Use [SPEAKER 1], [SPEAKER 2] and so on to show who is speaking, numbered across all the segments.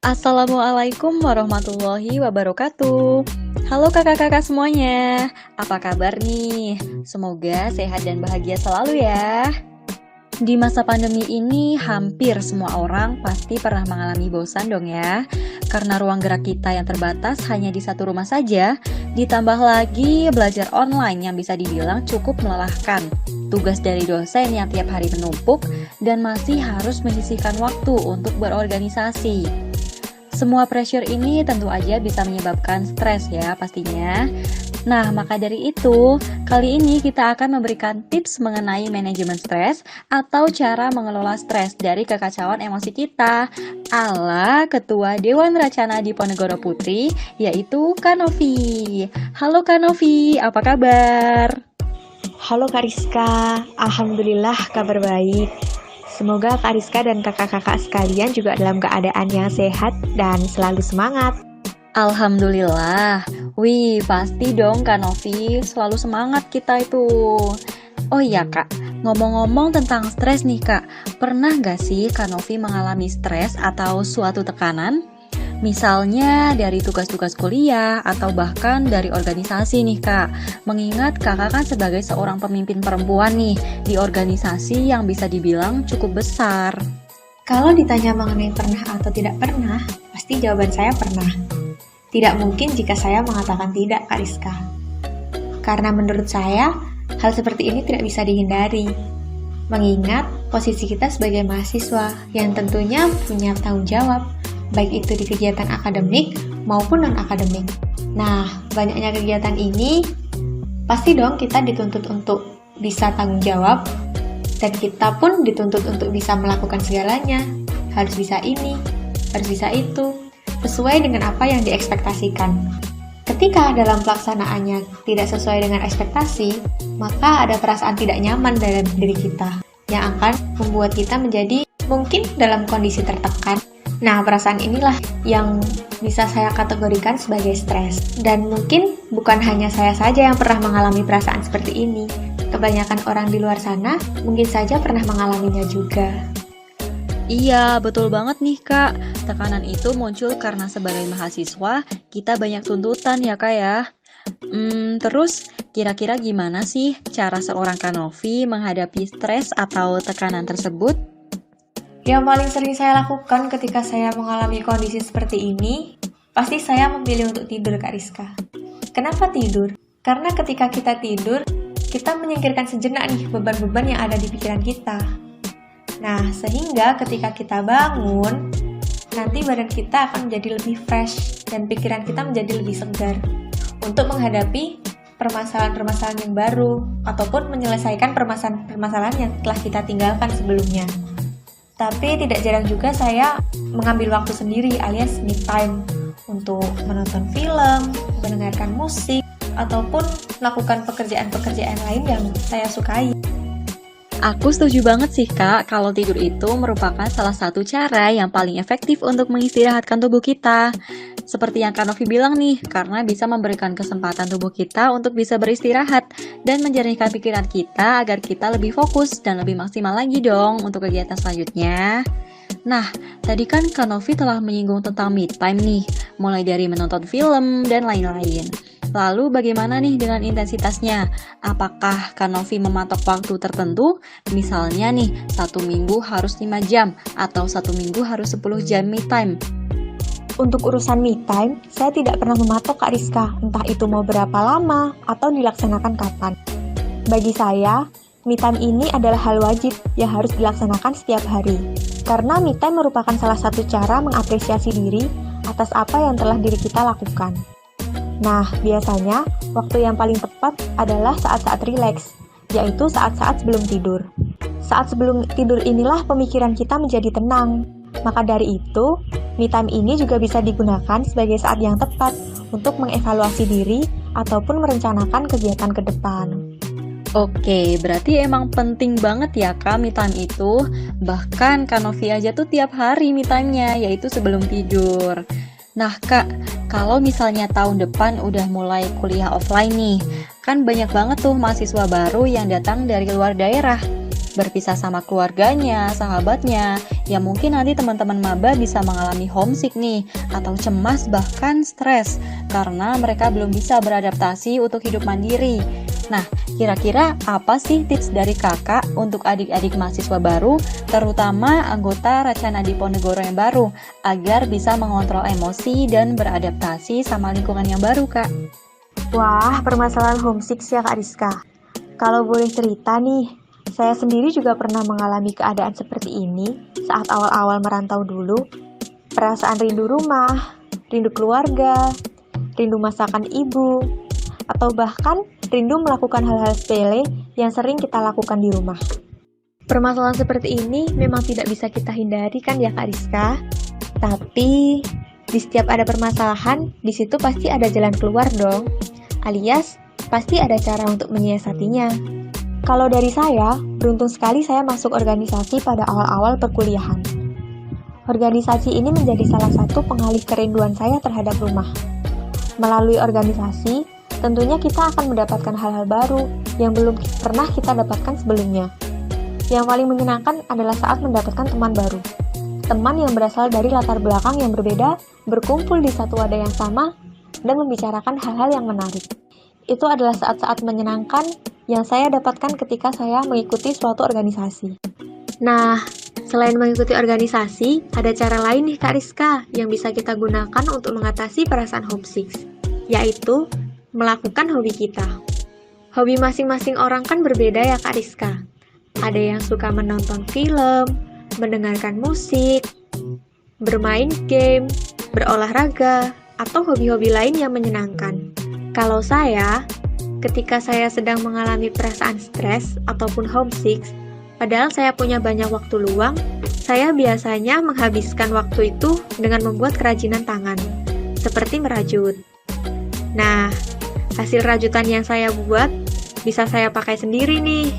[SPEAKER 1] Assalamualaikum warahmatullahi wabarakatuh. Halo kakak-kakak semuanya, apa kabar nih? Semoga sehat dan bahagia selalu ya. Di masa pandemi ini, hampir semua orang pasti pernah mengalami bosan dong ya. Karena ruang gerak kita yang terbatas hanya di satu rumah saja, ditambah lagi belajar online yang bisa dibilang cukup melelahkan. Tugas dari dosen yang tiap hari menumpuk, dan masih harus menyisihkan waktu untuk berorganisasi. Semua pressure ini tentu aja bisa menyebabkan stres ya pastinya. Nah, maka dari itu, kali ini kita akan memberikan tips mengenai manajemen stres atau cara mengelola stres dari kekacauan emosi kita ala Ketua Dewan Racana Diponegoro Putri, yaitu Kak Novi. Halo Kak Novi, apa kabar?
[SPEAKER 2] Halo Kak Rizka, Alhamdulillah kabar baik. Semoga Kak Rizka dan kakak-kakak sekalian juga dalam keadaan yang sehat dan selalu semangat.
[SPEAKER 1] Alhamdulillah. Wih, pasti dong Kak Novi, selalu semangat kita itu. Oh iya Kak, ngomong-ngomong tentang stres nih Kak, pernah gak sih Kak Novi mengalami stres atau suatu tekanan? Misalnya dari tugas-tugas kuliah atau bahkan dari organisasi nih Kak. Mengingat kakak kan sebagai seorang pemimpin perempuan nih di organisasi yang bisa dibilang cukup besar.
[SPEAKER 2] Kalau ditanya mengenai pernah atau tidak pernah, pasti jawaban saya pernah. Tidak mungkin jika saya mengatakan tidak, Kak Rizka. Karena menurut saya, hal seperti ini tidak bisa dihindari. Mengingat posisi kita sebagai mahasiswa yang tentunya punya tanggung jawab, baik itu di kegiatan akademik maupun non-akademik. Nah, banyaknya kegiatan ini, pasti dong kita dituntut untuk bisa tanggung jawab, dan kita pun dituntut untuk bisa melakukan segalanya. Harus bisa ini, harus bisa itu, sesuai dengan apa yang diekspektasikan. Ketika dalam pelaksanaannya tidak sesuai dengan ekspektasi, maka ada perasaan tidak nyaman dalam diri kita, yang akan membuat kita menjadi mungkin dalam kondisi tertekan. Nah, perasaan inilah yang bisa saya kategorikan sebagai stres. Dan mungkin bukan hanya saya saja yang pernah mengalami perasaan seperti ini. Kebanyakan orang di luar sana mungkin saja pernah mengalaminya juga.
[SPEAKER 1] Iya, betul banget nih Kak. Tekanan itu muncul karena sebagai mahasiswa, kita banyak tuntutan ya Kak ya. Terus kira-kira gimana sih cara seorang Kak Novi menghadapi stres atau tekanan tersebut?
[SPEAKER 2] Yang paling sering saya lakukan ketika saya mengalami kondisi seperti ini, pasti saya memilih untuk tidur, Kak Rizka. Kenapa tidur? Karena ketika kita tidur, kita menyingkirkan sejenak nih beban-beban yang ada di pikiran kita. Nah, sehingga ketika kita bangun, nanti badan kita akan menjadi lebih fresh dan pikiran kita menjadi lebih segar untuk menghadapi permasalahan-permasalahan yang baru ataupun menyelesaikan permasalahan-permasalahan yang telah kita tinggalkan sebelumnya. Tapi tidak jarang juga saya mengambil waktu sendiri alias me time untuk menonton film, mendengarkan musik, ataupun melakukan pekerjaan-pekerjaan lain yang saya sukai.
[SPEAKER 1] Aku setuju banget sih Kak, kalau tidur itu merupakan salah satu cara yang paling efektif untuk mengistirahatkan tubuh kita. Seperti yang Kak Novi bilang nih, karena bisa memberikan kesempatan tubuh kita untuk bisa beristirahat dan menjernihkan pikiran kita agar kita lebih fokus dan lebih maksimal lagi dong untuk kegiatan selanjutnya. Nah, tadi kan Kak Novi telah menyinggung tentang me time nih, mulai dari menonton film dan lain-lain. Lalu bagaimana nih dengan intensitasnya? Apakah Kak Novi mematok waktu tertentu? Misalnya nih, 1 minggu harus 5 jam atau 1 minggu harus 10 jam me time?
[SPEAKER 2] Untuk urusan me time, saya tidak pernah mematok, Kak Rizka, entah itu mau berapa lama atau dilaksanakan kapan. Bagi saya, me time ini adalah hal wajib yang harus dilaksanakan setiap hari. Karena me time merupakan salah satu cara mengapresiasi diri atas apa yang telah diri kita lakukan. Nah, biasanya waktu yang paling tepat adalah saat-saat rileks, yaitu saat-saat sebelum tidur. Saat sebelum tidur inilah pemikiran kita menjadi tenang. Maka dari itu, me time ini juga bisa digunakan sebagai saat yang tepat untuk mengevaluasi diri ataupun merencanakan kegiatan ke depan.
[SPEAKER 1] Oke, berarti emang penting banget ya Kak me time itu. Bahkan Kak Novi aja tuh tiap hari me time-nya, yaitu sebelum tidur. Nah Kak, kalau misalnya tahun depan udah mulai kuliah offline nih, kan banyak banget tuh mahasiswa baru yang datang dari luar daerah. berpisah sama keluarganya, sahabatnya. Ya mungkin nanti teman-teman maba bisa mengalami homesick nih, atau cemas bahkan stres, karena mereka belum bisa beradaptasi untuk hidup mandiri. Nah, kira-kira apa sih tips dari kakak untuk adik-adik mahasiswa baru, terutama anggota Racana Diponegoro yang baru, agar bisa mengontrol emosi dan beradaptasi sama lingkungan yang baru, Kak?
[SPEAKER 2] Wah, permasalahan homesick ya Kak Rizka. Kalau boleh cerita nih, saya sendiri juga pernah mengalami keadaan seperti ini saat awal-awal merantau dulu. Perasaan rindu rumah, rindu keluarga, rindu masakan ibu, atau bahkan rindu melakukan hal-hal sepele yang sering kita lakukan di rumah. Permasalahan seperti ini memang tidak bisa kita hindari kan ya Kak Rizka? Tapi di setiap ada permasalahan, di situ pasti ada jalan keluar dong. Alias, pasti ada cara untuk menyiasatinya. Kalau dari saya, beruntung sekali saya masuk organisasi pada awal-awal perkuliahan. Organisasi ini menjadi salah satu pengalih kerinduan saya terhadap rumah. Melalui organisasi, tentunya kita akan mendapatkan hal-hal baru yang belum pernah kita dapatkan sebelumnya. Yang paling menyenangkan adalah saat mendapatkan teman baru. Teman yang berasal dari latar belakang yang berbeda, berkumpul di satu wadah yang sama, dan membicarakan hal-hal yang menarik. Itu adalah saat-saat menyenangkan yang saya dapatkan ketika saya mengikuti suatu organisasi. Nah, selain mengikuti organisasi, ada cara lain nih Kak Rizka yang bisa kita gunakan untuk mengatasi perasaan homesick, yaitu melakukan hobi kita. Hobi masing-masing orang kan berbeda ya Kak Rizka. Ada yang suka menonton film, mendengarkan musik, bermain game, berolahraga, atau hobi-hobi lain yang menyenangkan. Kalau saya, ketika saya sedang mengalami perasaan stres ataupun homesick, padahal saya punya banyak waktu luang, saya biasanya menghabiskan waktu itu dengan membuat kerajinan tangan, seperti merajut. Nah, hasil rajutan yang saya buat bisa saya pakai sendiri nih.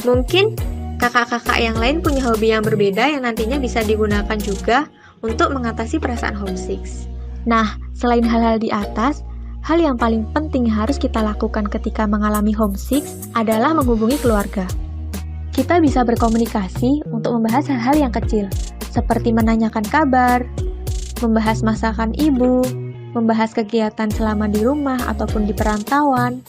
[SPEAKER 2] Mungkin kakak-kakak yang lain punya hobi yang berbeda yang nantinya bisa digunakan juga untuk mengatasi perasaan homesick. Nah, selain hal-hal di atas, hal yang paling penting harus kita lakukan ketika mengalami homesick adalah menghubungi keluarga. Kita bisa berkomunikasi untuk membahas hal-hal yang kecil, seperti menanyakan kabar, membahas masakan ibu, membahas kegiatan selama di rumah ataupun di perantauan,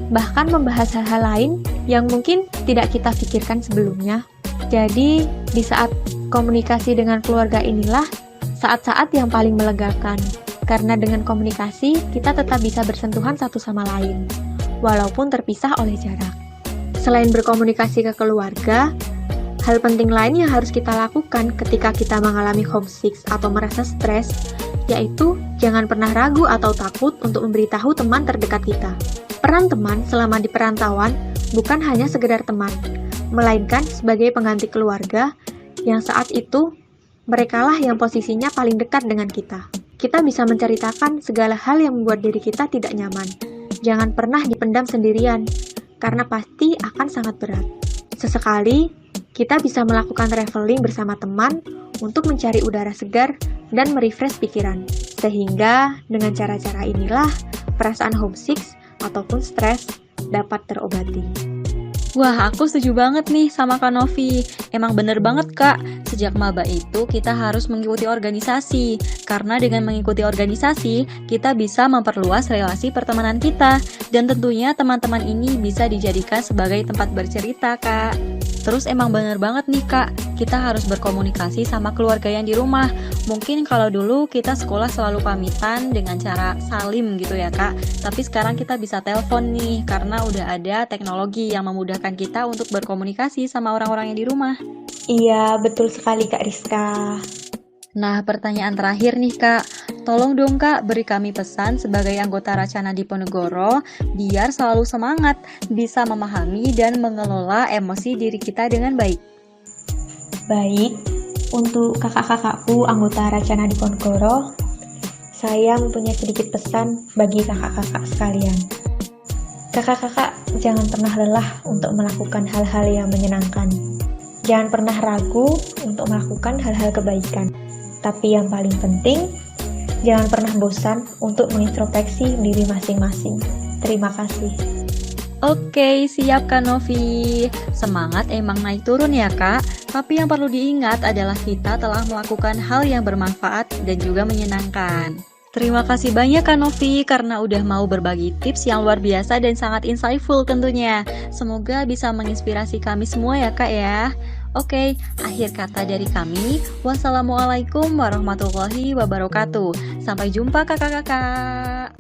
[SPEAKER 2] bahkan membahas hal-hal lain yang mungkin tidak kita pikirkan sebelumnya. Jadi, di saat komunikasi dengan keluarga inilah saat-saat yang paling melegakan, karena dengan komunikasi kita tetap bisa bersentuhan satu sama lain, walaupun terpisah oleh jarak. Selain berkomunikasi ke keluarga, hal penting lain yang harus kita lakukan ketika kita mengalami homesick atau merasa stres, yaitu jangan pernah ragu atau takut untuk memberitahu teman terdekat kita. Peran teman selama di perantauan bukan hanya sekedar teman, melainkan sebagai pengganti keluarga yang saat itu merekalah yang posisinya paling dekat dengan kita. Kita bisa menceritakan segala hal yang membuat diri kita tidak nyaman. Jangan pernah dipendam sendirian, karena pasti akan sangat berat. Sesekali, kita bisa melakukan traveling bersama teman untuk mencari udara segar dan merefresh pikiran. Sehingga dengan cara-cara inilah, perasaan homesick ataupun stres dapat terobati.
[SPEAKER 1] Wah, aku setuju banget nih sama Kak Novi. Emang bener banget, Kak. Sejak maba itu, kita harus mengikuti organisasi. Karena dengan mengikuti organisasi, kita bisa memperluas relasi pertemanan kita. Dan tentunya teman-teman ini bisa dijadikan sebagai tempat bercerita, Kak. Terus emang bener banget nih, Kak. Kita harus berkomunikasi sama keluarga yang di rumah. Mungkin kalau dulu kita sekolah selalu pamitan dengan cara salim gitu ya, Kak. Tapi sekarang kita bisa telepon nih, karena udah ada teknologi yang memudahkan kita untuk berkomunikasi sama orang-orang yang di rumah.
[SPEAKER 2] Iya, betul sekali Kak Rizka.
[SPEAKER 1] Nah, pertanyaan terakhir nih, Kak. Tolong dong, Kak, beri kami pesan sebagai anggota Racana Diponegoro biar selalu semangat, bisa memahami dan mengelola emosi diri kita dengan baik.
[SPEAKER 2] Baik, untuk kakak-kakakku anggota Racana Diponegoro, saya mempunyai sedikit pesan bagi kakak-kakak sekalian. Kakak-kakak, jangan pernah lelah untuk melakukan hal-hal yang menyenangkan. Jangan pernah ragu untuk melakukan hal-hal kebaikan. Tapi yang paling penting, jangan pernah bosan untuk mengintrospeksi diri masing-masing. Terima kasih.
[SPEAKER 1] Oke, siap Kak Novi. Semangat emang naik turun ya Kak, tapi yang perlu diingat adalah kita telah melakukan hal yang bermanfaat dan juga menyenangkan. Terima kasih banyak Kak Novi karena udah mau berbagi tips yang luar biasa dan sangat insightful tentunya. Semoga bisa menginspirasi kami semua ya Kak ya. Oke, akhir kata dari kami, wassalamualaikum warahmatullahi wabarakatuh. Sampai jumpa kakak-kakak.